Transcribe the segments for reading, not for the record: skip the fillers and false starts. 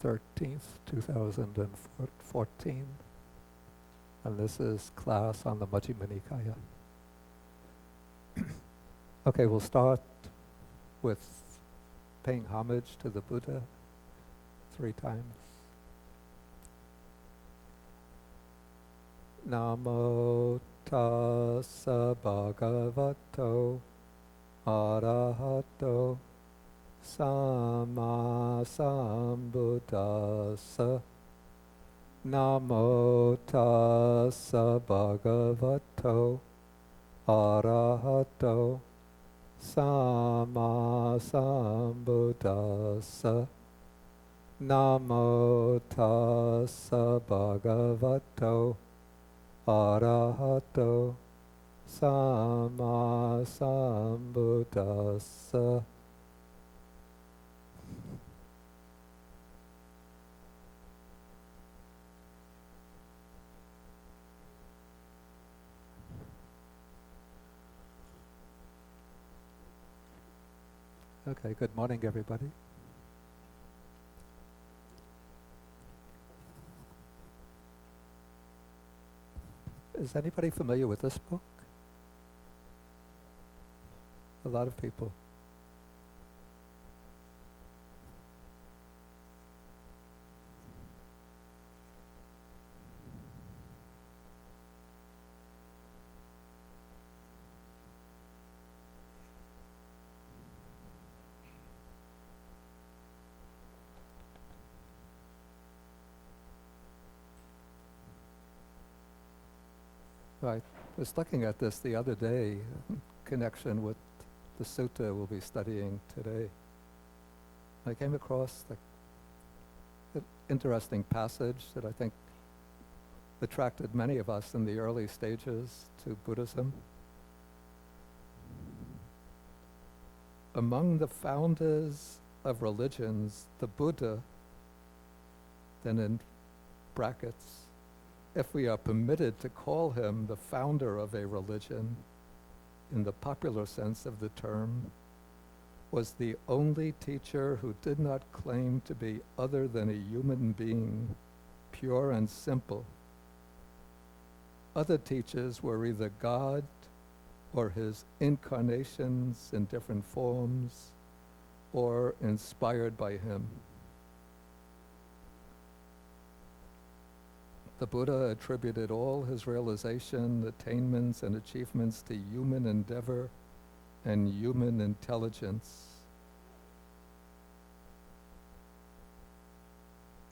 13th, 2014. And this is class on the Majjhima Nikaya. Okay, we'll start with paying homage to the Buddha 3 times. Namo tassa bhagavato arahato sama sambuddhassa. Namo tassa bhagavato arahato sama sambuddhassa. Namo tassa bhagavato arahato sama sambuddhassa. Okay, good morning, everybody. Is anybody familiar with this book? A lot of people. Right. I was looking at this the other day in connection with the sutta we'll be studying today. I came across an interesting passage that I think attracted many of us in the early stages to Buddhism. Among the founders of religions, the Buddha, then in brackets, if we are permitted to call him the founder of a religion, in the popular sense of the term, was the only teacher who did not claim to be other than a human being, pure and simple. Other teachers were either God or his incarnations in different forms, or inspired by him. The Buddha attributed all his realization, attainments, and achievements to human endeavor and human intelligence.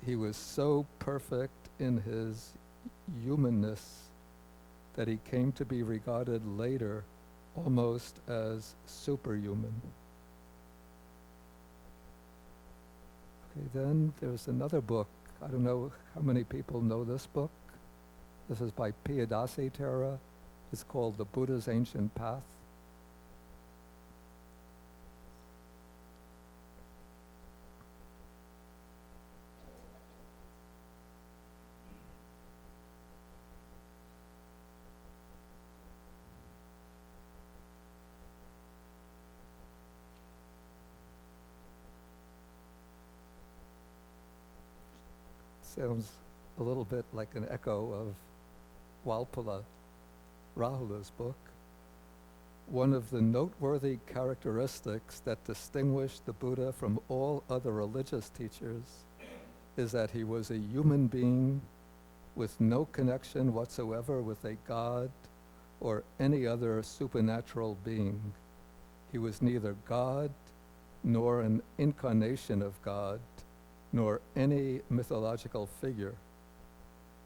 He was so perfect in his humanness that he came to be regarded later almost as superhuman. Okay, then there's another book. I don't know how many people know this book. This is by Piyadasi Thera. It's called The Buddha's Ancient Path. Sounds a little bit like an echo of Walpola Rahula's book. One of the noteworthy characteristics that distinguished the Buddha from all other religious teachers is that he was a human being with no connection whatsoever with a god or any other supernatural being. He was neither God nor an incarnation of God, nor any mythological figure.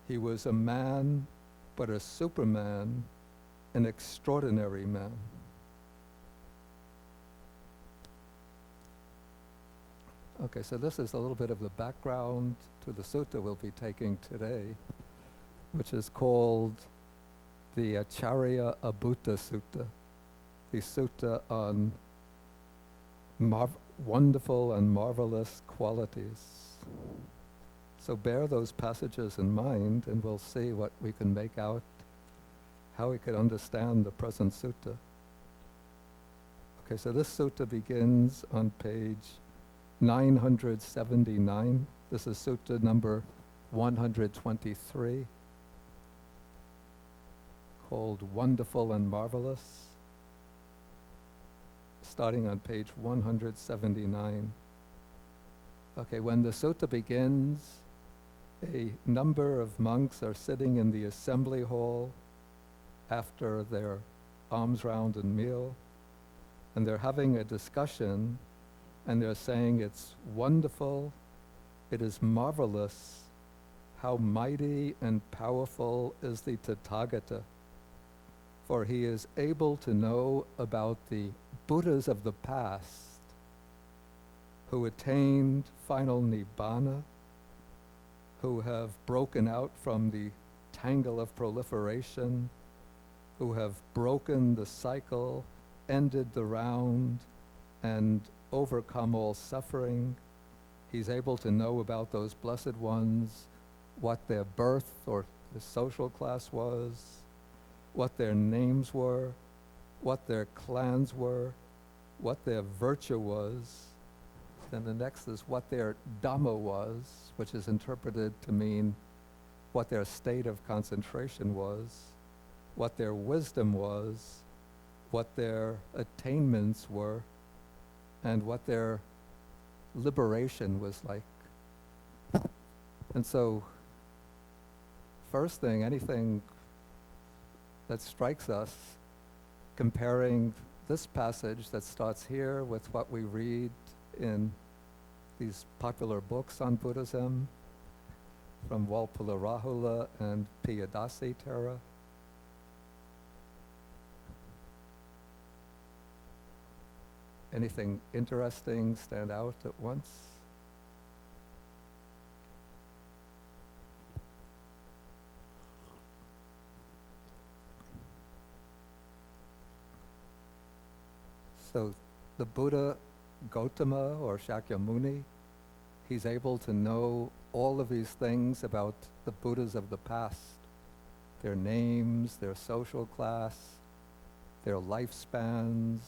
He was a man, but a superman, an extraordinary man. Okay, so this is a little bit of the background to the sutta we'll be taking today, which is called the Acchariya-abbhūta Sutta, the sutta on wonderful and marvelous qualities. So bear those passages in mind and we'll see what we can make out, how we could understand the present sutta. Okay, so this sutta begins on page 979. This is Sutta number 123, called Wonderful and Marvelous, starting on page 179. Okay, when the sutta begins, a number of monks are sitting in the assembly hall after their alms round and meal, and they're having a discussion, and they're saying it's wonderful, it is marvelous, how mighty and powerful is the Tathagata, for he is able to know about the Buddhas of the past who attained final Nibbana, who have broken out from the tangle of proliferation, who have broken the cycle, ended the round, and overcome all suffering. He's able to know about those blessed ones, what their birth or the social class was, what their names were, what their clans were, what their virtue was. Then the next is what their Dhamma was, which is interpreted to mean what their state of concentration was, what their wisdom was, what their attainments were, and what their liberation was like. And so, first thing, anything that strikes us, comparing this passage that starts here with what we read in these popular books on Buddhism from Walpola Rahula and Piyadasi Thera. Anything interesting stand out at once? So the Buddha Gautama or Shakyamuni, he's able to know all of these things about the Buddhas of the past, their names, their social class, their lifespans,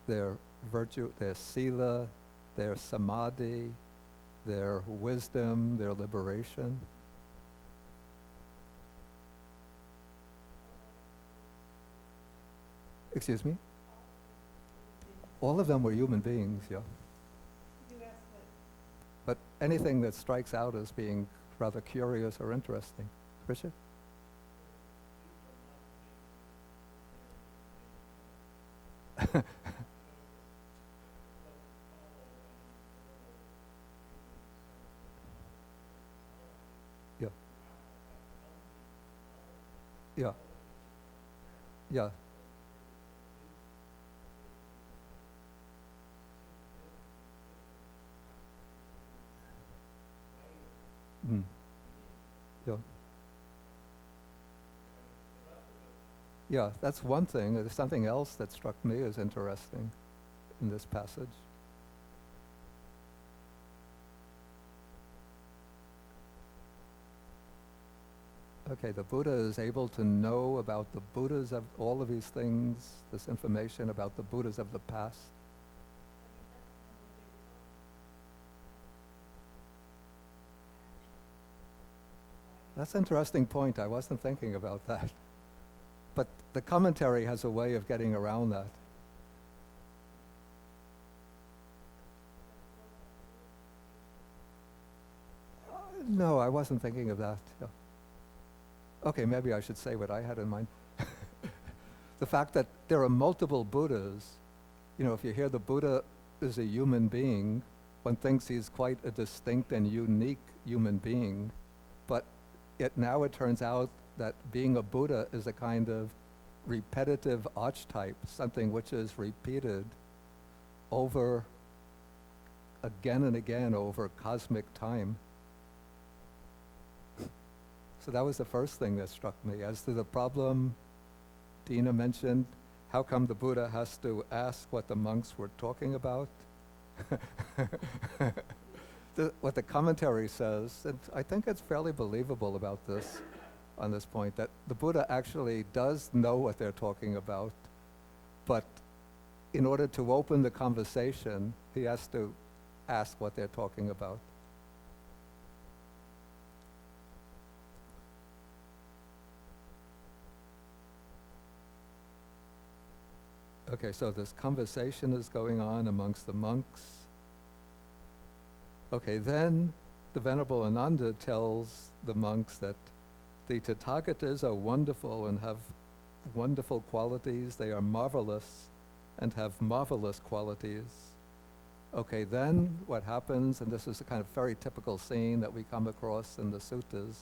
their virtue, their sila, their samadhi, their wisdom, their liberation. Excuse me? All of them were human beings, yeah. But anything that strikes out as being rather curious or interesting. Richard? Yeah. Yeah. Yeah. Mm. Yeah. Yeah, that's one thing. There's something else that struck me as interesting in this passage. Okay, the Buddha is able to know about the Buddhas of all of these things, this information about the Buddhas of the past. That's an interesting point. I wasn't thinking about that. But the commentary has a way of getting around that. No, I wasn't thinking of that. Yeah. Okay, maybe I should say what I had in mind. The fact that there are multiple Buddhas, you know, if you hear the Buddha is a human being, one thinks he's quite a distinct and unique human being, but now it turns out that being a Buddha is a kind of repetitive archetype, something which is repeated over again and again over cosmic time. So that was the first thing that struck me. As to the problem Dina mentioned, how come the Buddha has to ask what the monks were talking about? What the commentary says, and I think it's fairly believable about this, on this point, that the Buddha actually does know what they're talking about, but in order to open the conversation, he has to ask what they're talking about. Okay, so this conversation is going on amongst the monks. Okay, then the Venerable Ananda tells the monks that the Tathagatas are wonderful and have wonderful qualities. They are marvelous and have marvelous qualities. Okay, then what happens, and this is a kind of very typical scene that we come across in the suttas,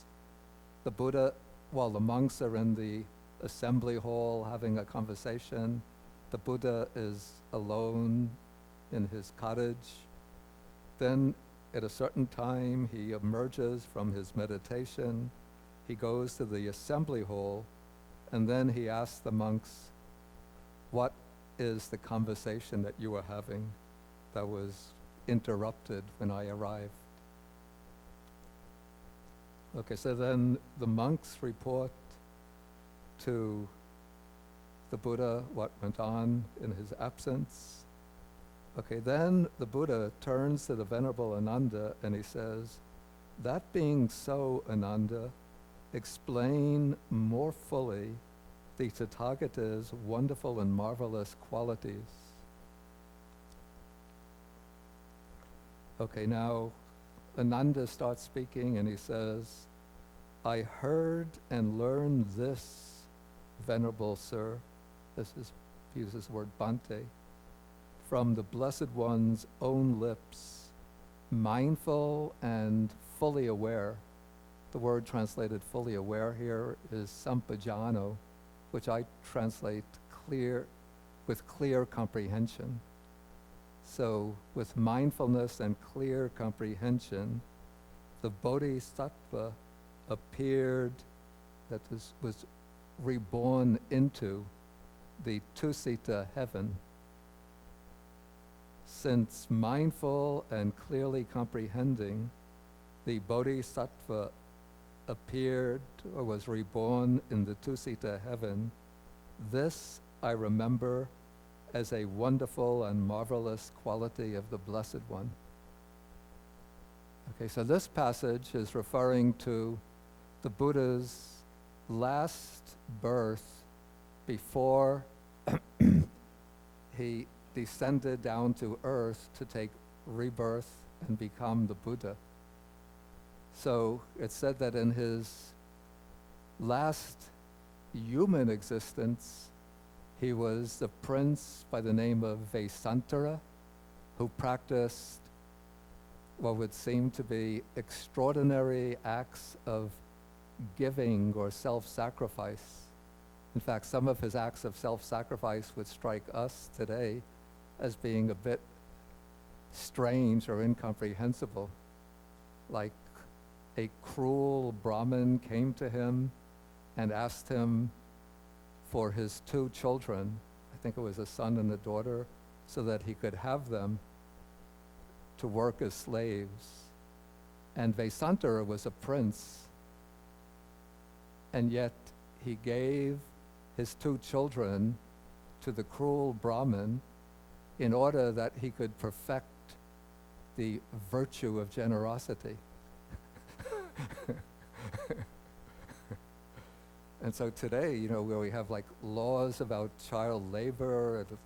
the Buddha, while the monks are in the assembly hall having a conversation, the Buddha is alone in his cottage. Then at a certain time, he emerges from his meditation. He goes to the assembly hall, and then he asks the monks, what is the conversation that you are having that was interrupted when I arrived? Okay, so then the monks report to the Buddha what went on in his absence. Okay, then the Buddha turns to the Venerable Ananda and he says, that being so, Ananda, explain more fully the Tathagata's wonderful and marvelous qualities. Okay, now Ananda starts speaking and he says, I heard and learned this, Venerable Sir, he uses the word Bhante, from the Blessed One's own lips, mindful and fully aware. The word translated fully aware here is sampajano, which I translate clear, with clear comprehension. So with mindfulness and clear comprehension, the Bodhisattva appeared, that was reborn into the Tusita heaven. Since mindful and clearly comprehending, the Bodhisattva appeared or was reborn in the Tusita heaven, this I remember as a wonderful and marvelous quality of the Blessed One. Okay, so this passage is referring to the Buddha's last birth before he descended down to earth to take rebirth and become the Buddha. So it's said that in his last human existence, he was a prince by the name of Vesantara, who practiced what would seem to be extraordinary acts of giving or self-sacrifice. In fact, some of his acts of self-sacrifice would strike us today as being a bit strange or incomprehensible. Like a cruel Brahmin came to him and asked him for his 2 children, I think it was a son and a daughter, so that he could have them to work as slaves. And Vesantara was a prince, and yet he gave his 2 children to the cruel Brahmin in order that he could perfect the virtue of generosity. And so today, where we have like laws about child labor, and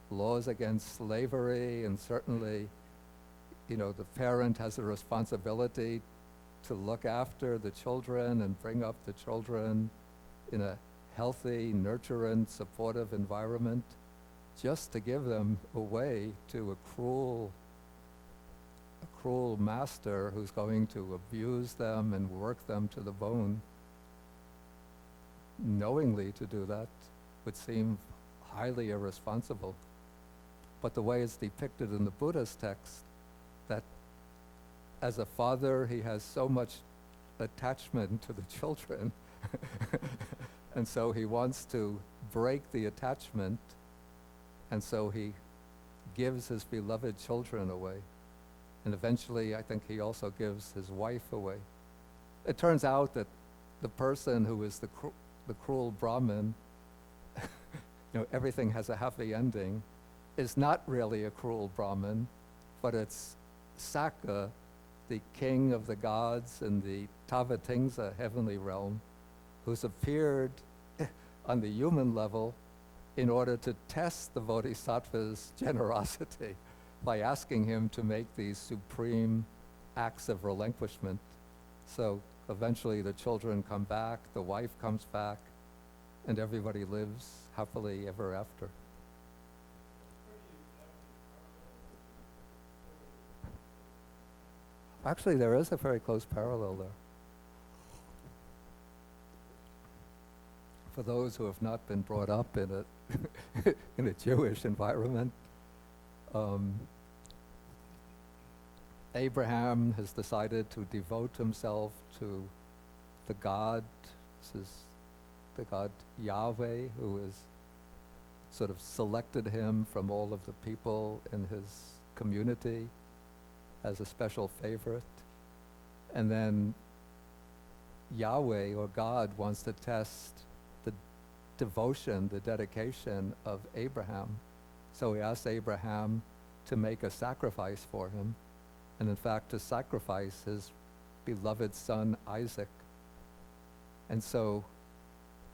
laws against slavery, and certainly, the parent has a responsibility to look after the children and bring up the children in a healthy, nurturant, supportive environment, just to give them away to a cruel master who's going to abuse them and work them to the bone. Knowingly to do that would seem highly irresponsible. But the way it's depicted in the Buddha's text, that as a father he has so much attachment to the children, and so he wants to break the attachment, and so he gives his beloved children away. And eventually, I think he also gives his wife away. It turns out that the person who is the cruel Brahmin, everything has a happy ending, is not really a cruel Brahmin, but it's Sakka, the king of the gods in the Tavatimsa heavenly realm, who's appeared on the human level in order to test the bodhisattva's generosity by asking him to make these supreme acts of relinquishment. So eventually the children come back, the wife comes back, and everybody lives happily ever after. Actually, there is a very close parallel there. For those who have not been brought up in a in a Jewish environment, Abraham has decided to devote himself to the God. This is the God Yahweh, who has sort of selected him from all of the people in his community as a special favorite. And then Yahweh, or God, wants to test the devotion, the dedication of Abraham. So he asks Abraham to make a sacrifice for him, and in fact to sacrifice his beloved son Isaac. And so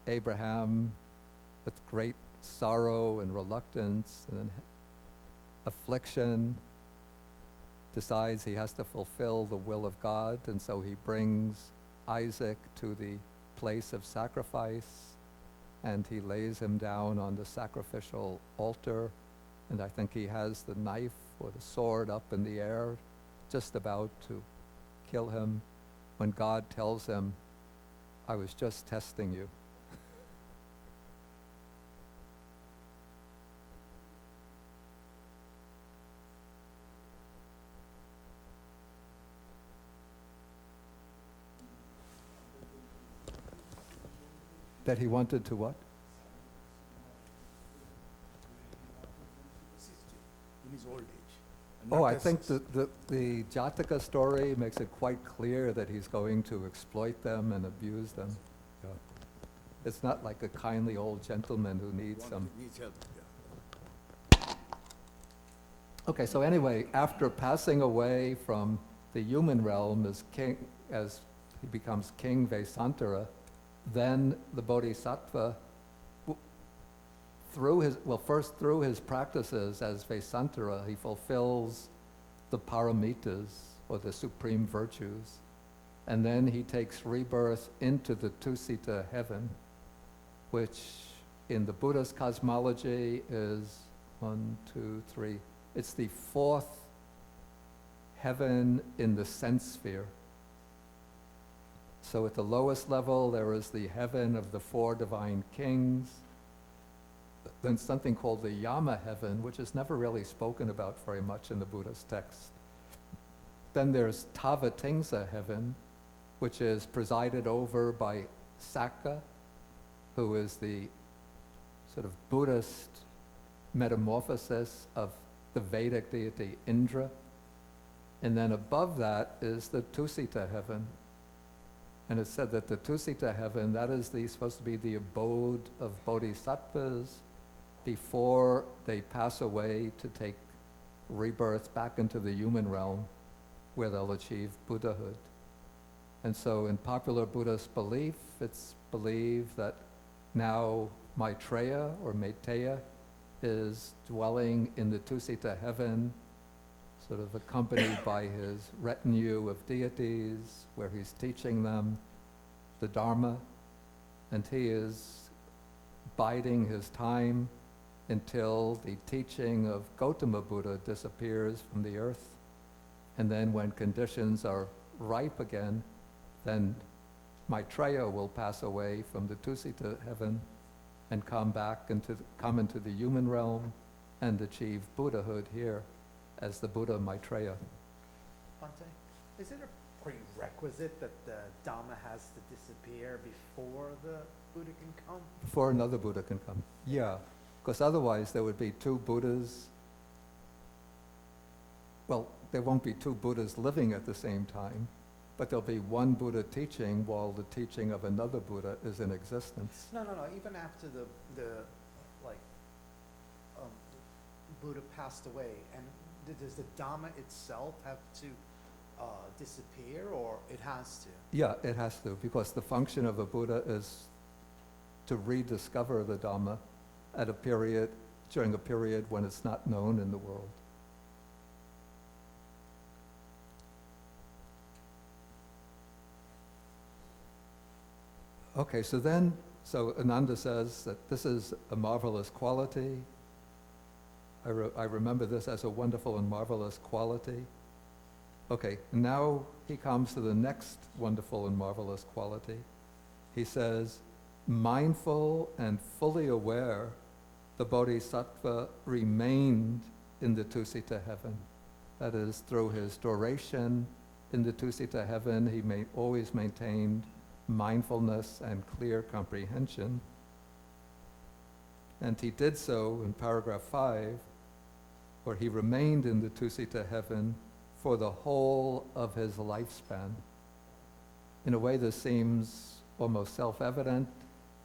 Abraham, with great sorrow and reluctance and affliction, decides he has to fulfill the will of God, and so he brings Isaac to the place of sacrifice, and he lays him down on the sacrificial altar, and I think he has the knife or the sword up in the air, just about to kill him, when God tells him, "I was just testing you." That he wanted to what? In his old age. Oh, I think the Jataka story makes it quite clear that he's going to exploit them and abuse them. Yeah. It's not like a kindly old gentleman who needs some. Needs help, yeah. Okay, so anyway, after passing away from the human realm as king, as he becomes King Vesantara, then the Bodhisattva, through his practices as Vesantara, he fulfills the paramitas, or the supreme virtues, and then he takes rebirth into the Tusita heaven, which in the Buddha's cosmology is 1, 2, 3. It's the fourth heaven in the sense sphere. So at the lowest level, there is the heaven of the four divine kings, then something called the Yama heaven, which is never really spoken about very much in the Buddhist text. Then there's Tavatimsa heaven, which is presided over by Sakka, who is the sort of Buddhist metamorphosis of the Vedic deity Indra. And then above that is the Tusita heaven. And it's said that the Tusita heaven, that is supposed to be the abode of bodhisattvas before they pass away to take rebirth back into the human realm, where they'll achieve Buddhahood. And so in popular Buddhist belief, it's believed that now Maitreya or Maitreya is dwelling in the Tusita heaven, sort of accompanied by his retinue of deities, where he's teaching them the Dharma, and he is biding his time until the teaching of Gautama Buddha disappears from the earth. And then when conditions are ripe again, then Maitreya will pass away from the Tusita heaven and come into the human realm and achieve Buddhahood here as the Buddha Maitreya. Bhante, is it a prerequisite that the Dhamma has to disappear before the Buddha can come? Before another Buddha can come. Yeah, because otherwise there would be two Buddhas. Well, there won't be two Buddhas living at the same time, but there'll be one Buddha teaching while the teaching of another Buddha is in existence. No. Even after the Buddha passed away, and does the Dhamma itself have to disappear, or it has to? Yeah, it has to, because the function of a Buddha is to rediscover the Dhamma at a period, during a period when it's not known in the world. Okay, so Ananda says that this is a marvelous quality. I remember this as a wonderful and marvelous quality. Okay, now he comes to the next wonderful and marvelous quality. He says, mindful and fully aware, the Bodhisattva remained in the Tusita heaven. That is, through his duration in the Tusita heaven, he always maintained mindfulness and clear comprehension. And he did so in paragraph 5, where he remained in the Tusita heaven for the whole of his lifespan. In a way, this seems almost self-evident,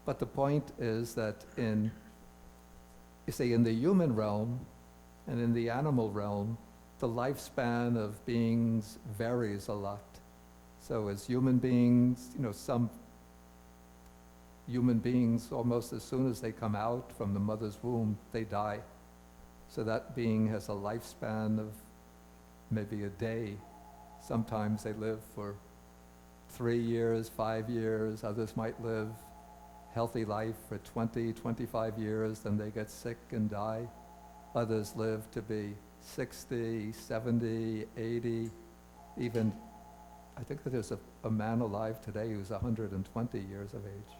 but the point is that in the human realm and in the animal realm, the lifespan of beings varies a lot. So as human beings, some human beings, almost as soon as they come out from the mother's womb, they die. So that being has a lifespan of maybe a day. Sometimes they live for 3 years, 5 years. Others might live healthy life for 20, 25 years, then they get sick and die. Others live to be 60, 70, 80, even, I think that there's a man alive today who's 120 years of age.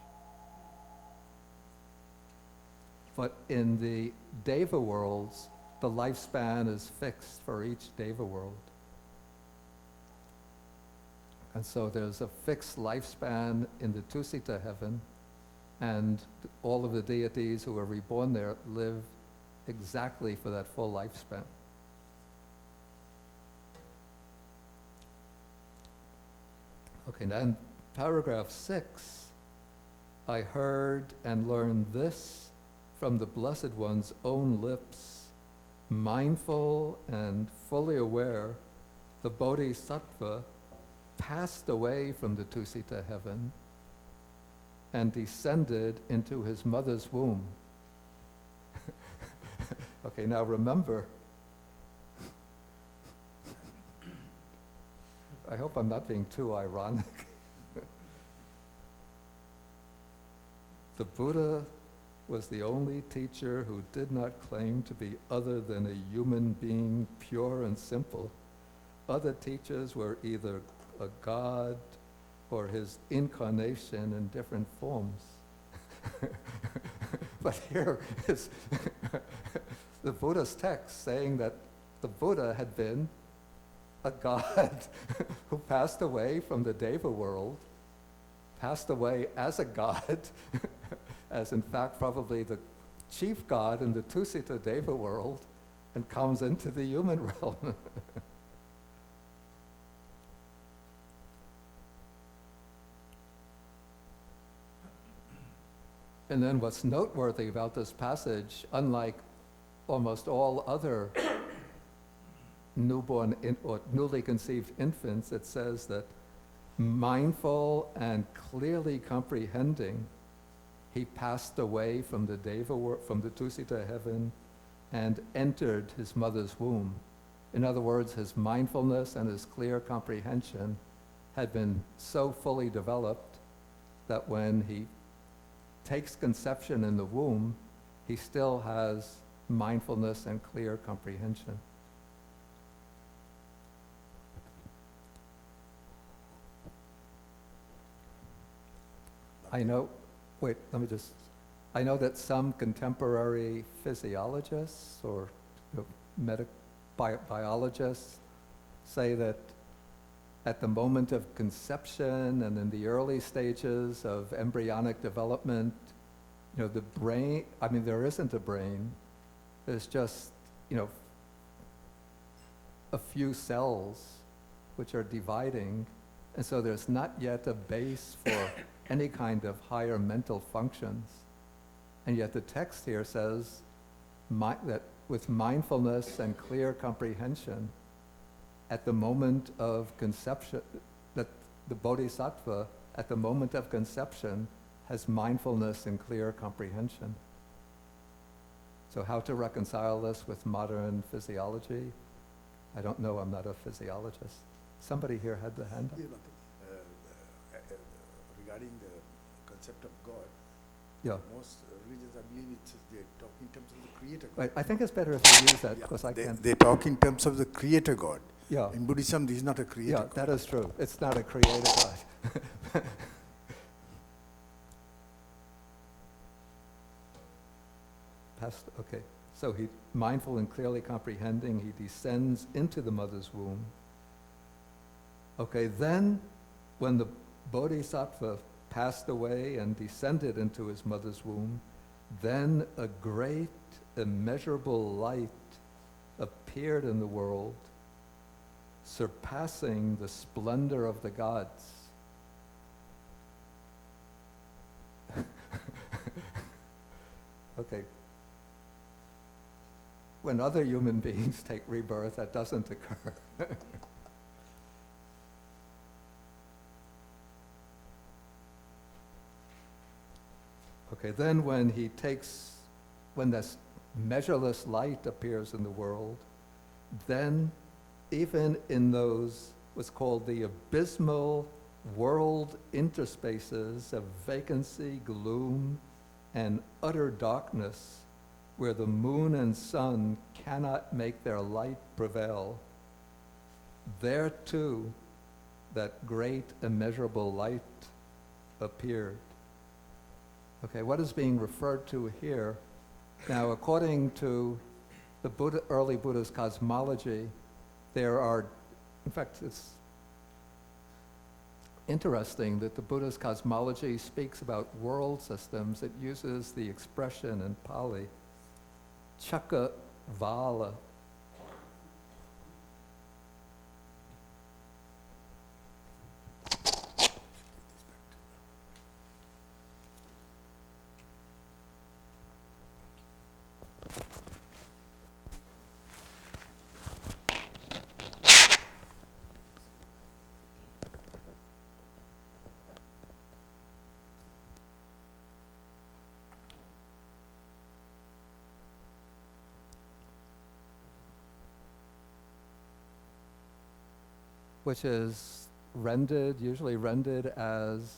But in the Deva worlds, the lifespan is fixed for each Deva world. And so there's a fixed lifespan in the Tusita heaven, and all of the deities who are reborn there live exactly for that full lifespan. Okay, now in paragraph 6, I heard and learned this from the Blessed One's own lips, mindful and fully aware, the Bodhisattva passed away from the Tusita heaven and descended into his mother's womb. Okay, now remember, I hope I'm not being too ironic. The Buddha was the only teacher who did not claim to be other than a human being, pure and simple. Other teachers were either a god or his incarnation in different forms. But here is the Buddha's text saying that the Buddha had been a god who passed away from the Deva world, passed away as a god, as in fact probably the chief god in the Tusita Deva world, and comes into the human realm. And then what's noteworthy about this passage, unlike almost all other newborn or newly conceived infants, it says that mindful and clearly comprehending, he passed away from the from the Tusita heaven and entered his mother's womb. In other words, his mindfulness and his clear comprehension had been so fully developed that when he takes conception in the womb, he still has mindfulness and clear comprehension. I know that some contemporary physiologists or biologists say that at the moment of conception and in the early stages of embryonic development, the brain, there isn't a brain, there's just, a few cells which are dividing, and so there's not yet a base for any kind of higher mental functions. And yet the text here says that with mindfulness and clear comprehension, at the moment of conception, that the Bodhisattva, at the moment of conception, has mindfulness and clear comprehension. So how to reconcile this with modern physiology? I don't know, I'm not a physiologist. Somebody here had the hand up? Yeah, regarding the concept of God, Yeah. most religions, I believe they talk in terms of the creator God. Right, I think it's better if you use that, Yeah, because I can't. they talk in terms of the creator God. Yeah. In Buddhism, this is not a creator Yeah, God. that is true. It's not a creator God. Okay. So he, mindful and clearly comprehending, he descends into the mother's womb. Okay, then when the Bodhisattva passed away and descended into his mother's womb, then a great, immeasurable light appeared in the world, surpassing the splendor of the gods. Okay. When other human beings take rebirth, that doesn't occur. Okay, then when this measureless light appears in the world, then even in those, what's called the abysmal world interspaces of vacancy, gloom, and utter darkness, where the moon and sun cannot make their light prevail, there too that great immeasurable light appeared. Okay, what is being referred to here? Now, according to the early Buddhist cosmology, there are, in fact, it's interesting that the Buddhist cosmology speaks about world systems. It uses the expression in Pali, Chakavala. Which is usually rendered as,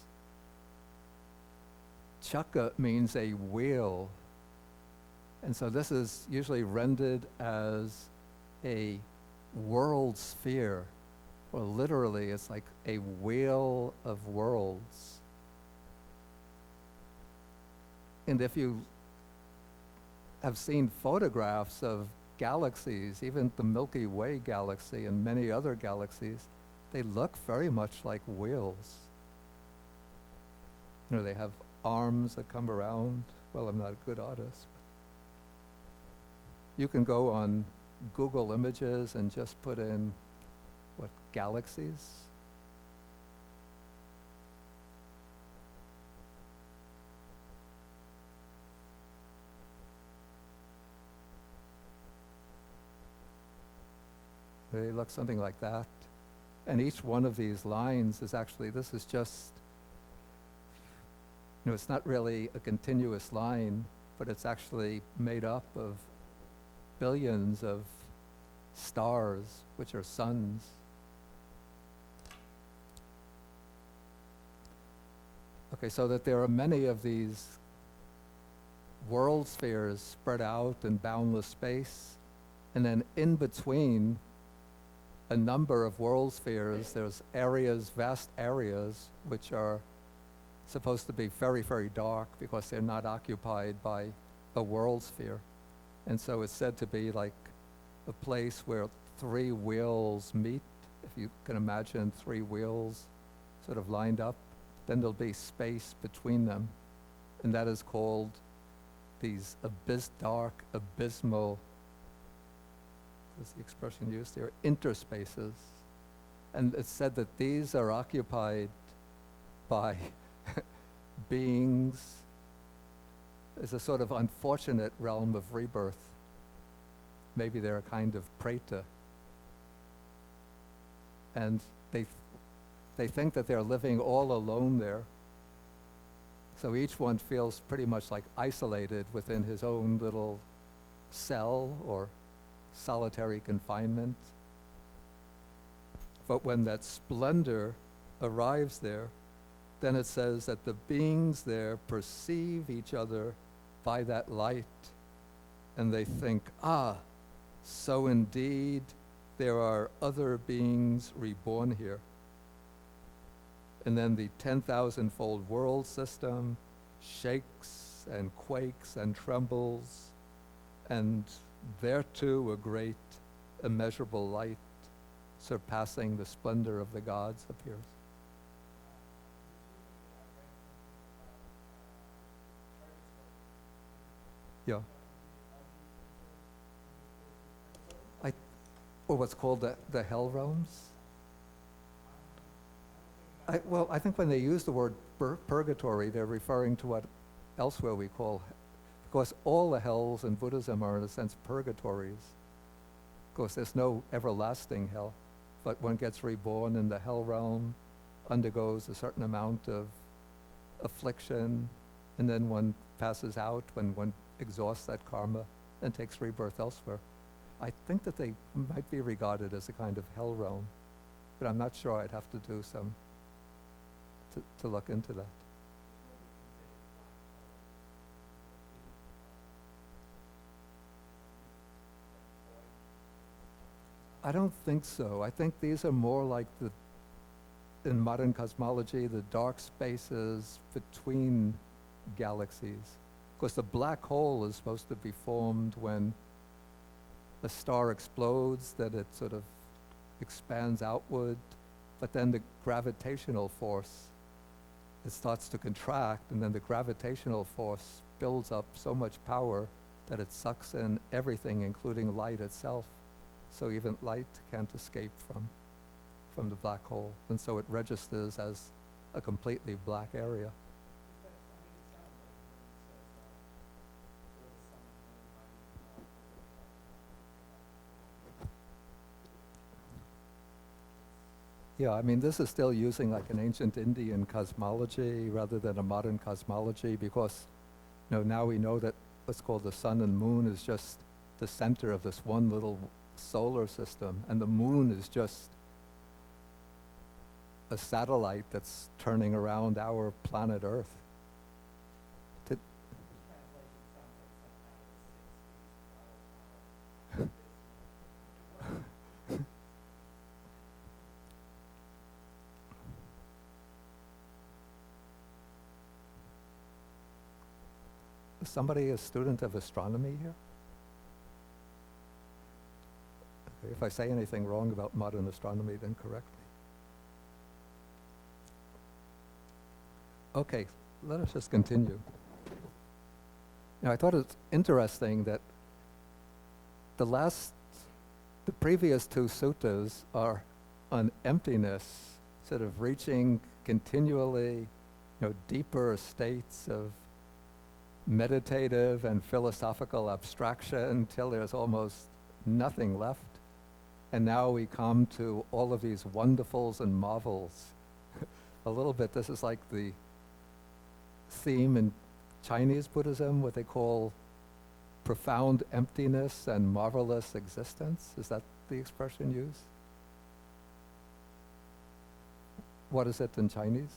chaka means a wheel. And so this is usually rendered as a world sphere, or literally it's like a wheel of worlds. And if you have seen photographs of galaxies, even the Milky Way galaxy and many other galaxies, they look very much like wheels. You know, they have arms that come around. Well, I'm not a good artist. You can go on Google Images and just put in, galaxies? They look something like that. And each one of these lines is actually, this is just, it's not really a continuous line, but it's actually made up of billions of stars, which are suns. Okay, so that there are many of these world spheres spread out in boundless space, and then in between a number of world spheres, there's areas, vast areas, which are supposed to be very, very dark because they're not occupied by a world sphere. And so it's said to be like a place where three wheels meet. If you can imagine three wheels sort of lined up, then there'll be space between them. And that is called these dark, abysmal, what's the expression used here? Interspaces. And it's said that these are occupied by beings. It's a sort of unfortunate realm of rebirth. Maybe they're a kind of preta. And they think that they're living all alone there. So each one feels pretty much like isolated within his own little cell or solitary confinement. But when that splendor arrives there, then it says that the beings there perceive each other by that light, and they think, so indeed there are other beings reborn here. And then the 10,000-fold world system shakes and quakes and trembles, and there too a great immeasurable light surpassing the splendor of the gods appears. Yeah. Or what's called the hell realms? I think when they use the word purgatory, they're referring to what elsewhere we call, because all the hells in Buddhism are in a sense purgatories. Of course, there's no everlasting hell, but one gets reborn in the hell realm, undergoes a certain amount of affliction, and then one passes out when one exhausts that karma and takes rebirth elsewhere. I think that they might be regarded as a kind of hell realm, but I'm not sure. I'd have to do some, to look into that. I don't think so. I think these are more like in modern cosmology, the dark spaces between galaxies. Of course, the black hole is supposed to be formed when a star explodes, that it sort of expands outward, but then the gravitational force, it starts to contract, and then the gravitational force builds up so much power that it sucks in everything, including light itself. So even light can't escape from the black hole, and so it registers as a completely black area. Yeah, I mean, this is still using like an ancient Indian cosmology rather than a modern cosmology, because now we know that what's called the sun and moon is just the center of this one little solar system, and the moon is just a satellite that's turning around our planet Earth. Is somebody a student of astronomy here? Okay, if I say anything wrong about modern astronomy, then correct me. Okay, let us just continue. Now, I thought it's interesting that the previous two suttas are on emptiness, sort of reaching continually, deeper states of meditative and philosophical abstraction till there's almost nothing left. And now we come to all of these wonderfuls and marvels. A little bit, this is like the theme in Chinese Buddhism, what they call profound emptiness and marvelous existence. Is that the expression used? What is it in Chinese?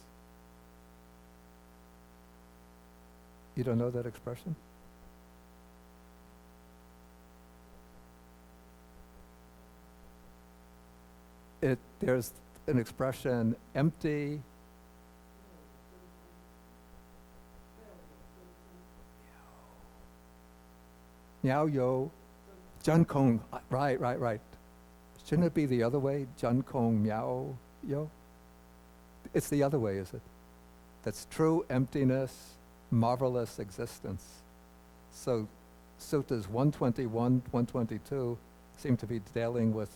You don't know that expression? There's an expression, empty. Miao yo, Jun Kong, right. Shouldn't it be the other way? Jun Kong Miao yo? It's the other way, is it? That's true emptiness, marvelous existence. So suttas 121, 122 seem to be dealing with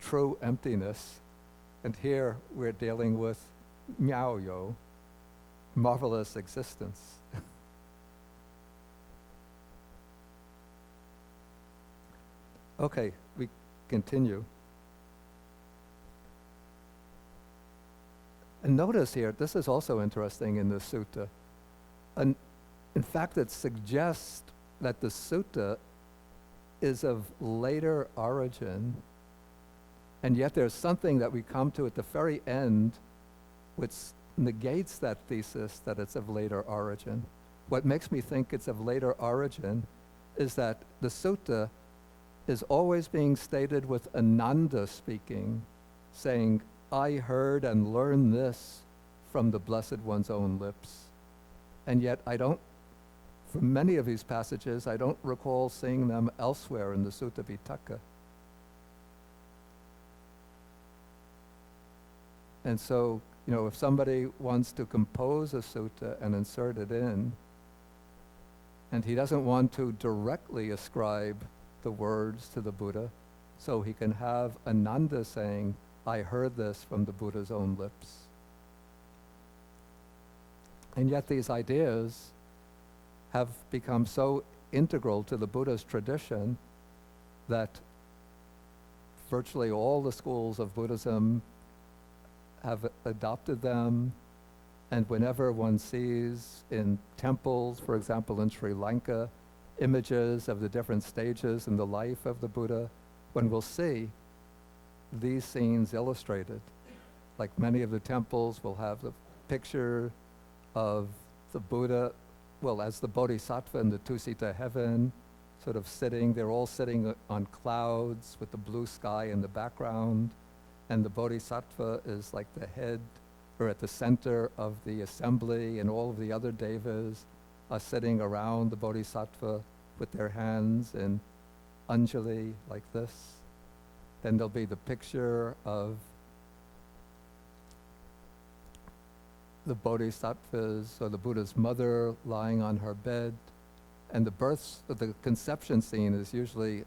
true emptiness, and here we're dealing with miao yo, marvelous existence. Okay, we continue. And notice here, this is also interesting in the sutta. And in fact, it suggests that the sutta is of later origin, and yet there's something that we come to at the very end which negates that thesis that it's of later origin. What makes me think it's of later origin is that the sutta is always being stated with a nanda speaking, saying, I heard and learned this from the Blessed One's own lips. And yet from many of these passages, I don't recall seeing them elsewhere in the Sutta Pitaka. And so, if somebody wants to compose a sutta and insert it in, and he doesn't want to directly ascribe the words to the Buddha, so he can have Ananda saying, I heard this from the Buddha's own lips. And yet these ideas have become so integral to the Buddha's tradition that virtually all the schools of Buddhism have adopted them. And whenever one sees in temples, for example in Sri Lanka, images of the different stages in the life of the Buddha, one will see these scenes illustrated. Like many of the temples will have the picture of the Buddha, well, as the Bodhisattva in the Tusita heaven, sort of sitting, they're all sitting on clouds with the blue sky in the background, and the Bodhisattva is like the head or at the center of the assembly, and all of the other devas are sitting around the Bodhisattva with their hands in Anjali like this. Then there'll be the picture of the Bodhisattvas or the Buddha's mother lying on her bed. And the conception scene is usually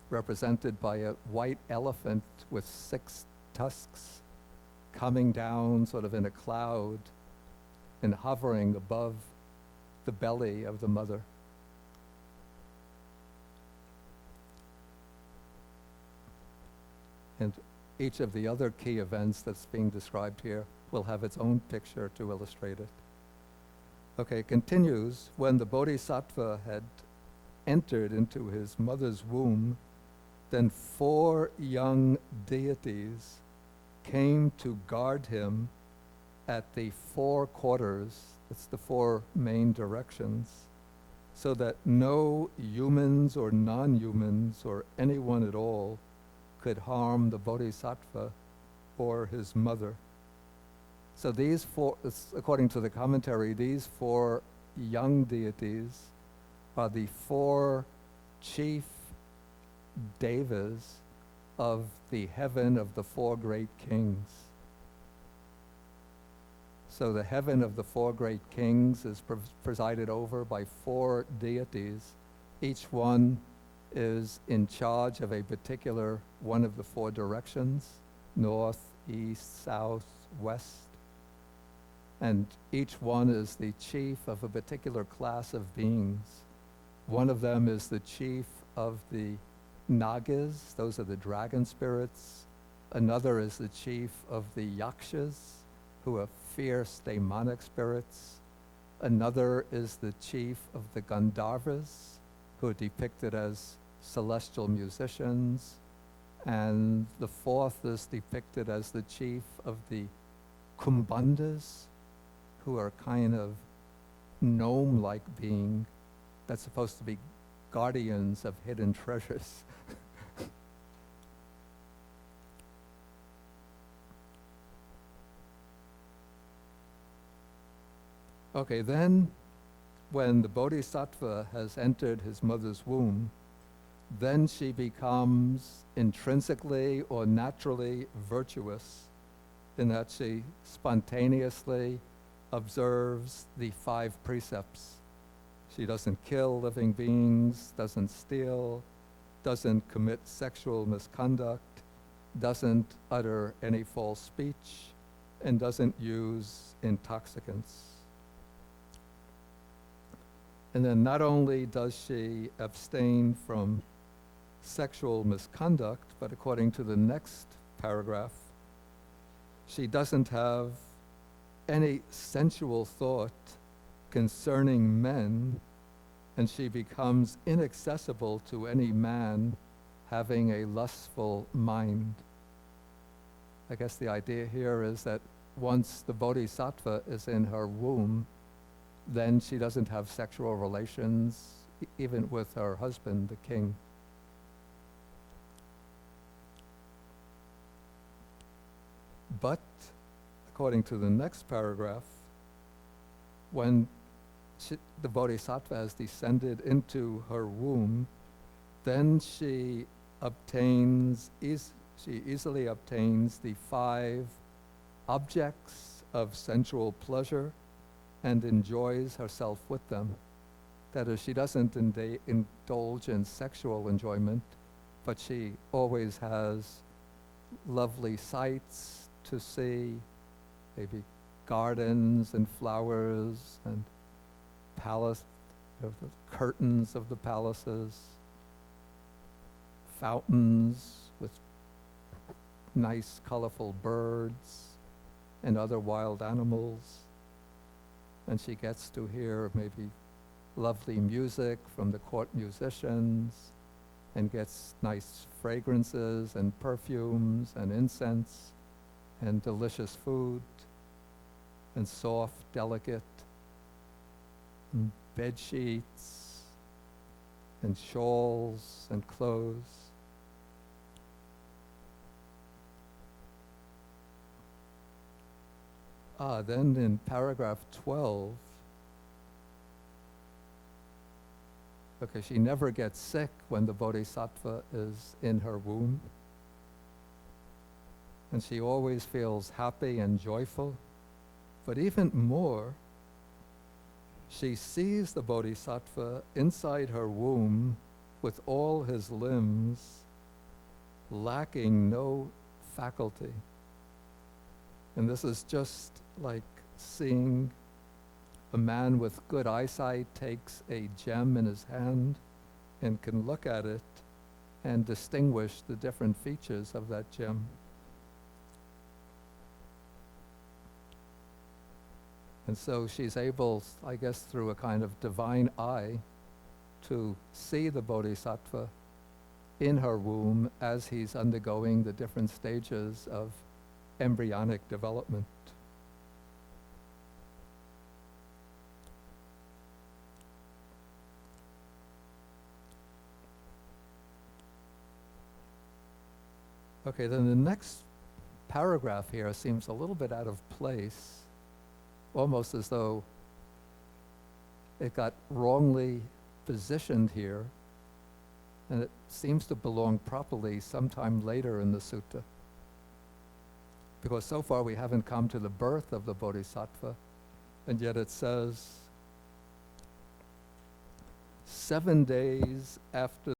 represented by a white elephant with 6 tusks coming down sort of in a cloud and hovering above the belly of the mother. And each of the other key events that's being described here will have its own picture to illustrate it. Okay, it continues, when the Bodhisattva had entered into his mother's womb, then 4 young deities came to guard him at the 4 quarters, it's the 4 main directions, so that no humans or non-humans or anyone at all could harm the Bodhisattva or his mother. So these 4, according to the commentary, these 4 young deities are the 4 chief devas of the heaven of the 4 great kings. So the heaven of the 4 great kings is presided over by 4 deities. Each one is in charge of a particular one of the 4 directions, north, east, south, west. And each one is the chief of a particular class of beings. One of them is the chief of the Nagas, those are the dragon spirits. Another is the chief of the Yakshas, who are fierce demonic spirits. Another is the chief of the Gandharvas, who are depicted as celestial musicians. And the 4th is depicted as the chief of the Kumbhandas, who are kind of gnome-like being that's supposed to be guardians of hidden treasures. Okay, then when the Bodhisattva has entered his mother's womb, then she becomes intrinsically or naturally virtuous in that she spontaneously observes the 5 precepts. She doesn't kill living beings, doesn't steal, doesn't commit sexual misconduct, doesn't utter any false speech, and doesn't use intoxicants. And then not only does she abstain from sexual misconduct, but according to the next paragraph, she doesn't have any sensual thought concerning men and she becomes inaccessible to any man having a lustful mind. I guess the idea here is that once the bodhisattva is in her womb, then she doesn't have sexual relations, even with her husband, the king. But, according to the next paragraph, when the bodhisattva has descended into her womb, then she easily obtains the 5 objects of sensual pleasure and enjoys herself with them. That is, she doesn't indulge in sexual enjoyment, but she always has lovely sights to see, maybe gardens and flowers and the curtains of the palaces, fountains with nice colorful birds and other wild animals. And she gets to hear maybe lovely music from the court musicians and gets nice fragrances and perfumes and incense and delicious food and soft, delicate bed sheets and shawls and clothes. Then in paragraph 12, okay, she never gets sick when the bodhisattva is in her womb. And she always feels happy and joyful. But even more, she sees the bodhisattva inside her womb with all his limbs, lacking no faculty. And this is just like seeing a man with good eyesight takes a gem in his hand and can look at it and distinguish the different features of that gem. And so she's able, I guess through a kind of divine eye, to see the bodhisattva in her womb as he's undergoing the different stages of embryonic development. Okay, then the next paragraph here seems a little bit out of place, almost as though it got wrongly positioned here, and it seems to belong properly sometime later in the sutta. Because so far we haven't come to the birth of the bodhisattva, and yet it says, 7 days after